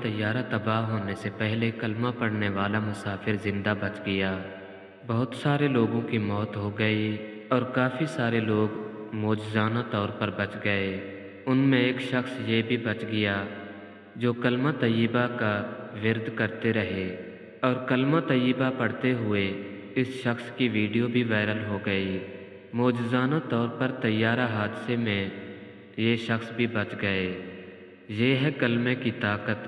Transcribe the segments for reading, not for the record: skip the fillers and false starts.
طیارہ تباہ ہونے سے پہلے کلمہ پڑھنے والا مسافر زندہ بچ گیا۔ بہت سارے لوگوں کی موت ہو گئی اور کافی سارے لوگ معجزانہ طور پر بچ گئے۔ ان میں ایک شخص یہ بھی بچ گیا جو کلمہ طیبہ کا ورد کرتے رہے، اور کلمہ طیبہ پڑھتے ہوئے اس شخص کی ویڈیو بھی وائرل ہو گئی۔ معجزانہ طور پر طیارہ حادثے میں یہ شخص بھی بچ گئے۔ یہ ہے کلمے کی طاقت،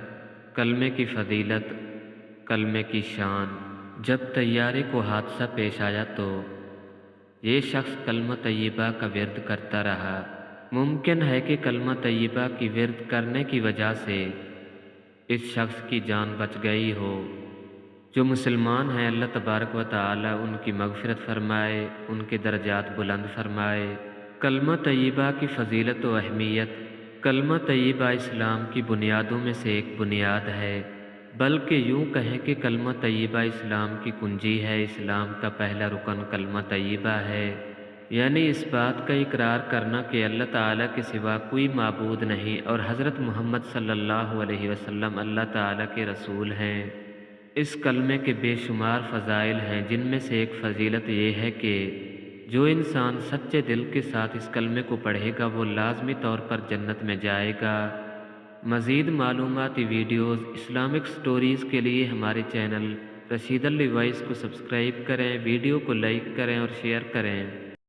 کلمے کی فضیلت، کلمے کی شان۔ جب طیارے کو حادثہ پیش آیا تو یہ شخص کلمہ طیبہ کا ورد کرتا رہا۔ ممکن ہے کہ کلمہ طیبہ کی ورد کرنے کی وجہ سے اس شخص کی جان بچ گئی ہو۔ جو مسلمان ہیں اللہ تبارک و تعالی ان کی مغفرت فرمائے، ان کے درجات بلند فرمائے۔ کلمہ طیبہ کی فضیلت و اہمیت۔ کلمہ طیبہ اسلام کی بنیادوں میں سے ایک بنیاد ہے، بلکہ یوں کہیں کہ کلمہ طیبہ اسلام کی کنجی ہے۔ اسلام کا پہلا رکن کلمہ طیبہ ہے، یعنی اس بات کا اقرار کرنا کہ اللہ تعالیٰ کے سوا کوئی معبود نہیں اور حضرت محمد صلی اللہ علیہ وسلم اللہ تعالیٰ کے رسول ہیں۔ اس کلمے کے بے شمار فضائل ہیں، جن میں سے ایک فضیلت یہ ہے کہ جو انسان سچے دل کے ساتھ اس کلمے کو پڑھے گا وہ لازمی طور پر جنت میں جائے گا۔ مزید معلوماتی ویڈیوز، اسلامک سٹوریز کے لیے ہمارے چینل رشید علی وائس کو سبسکرائب کریں، ویڈیو کو لائک کریں اور شیئر کریں۔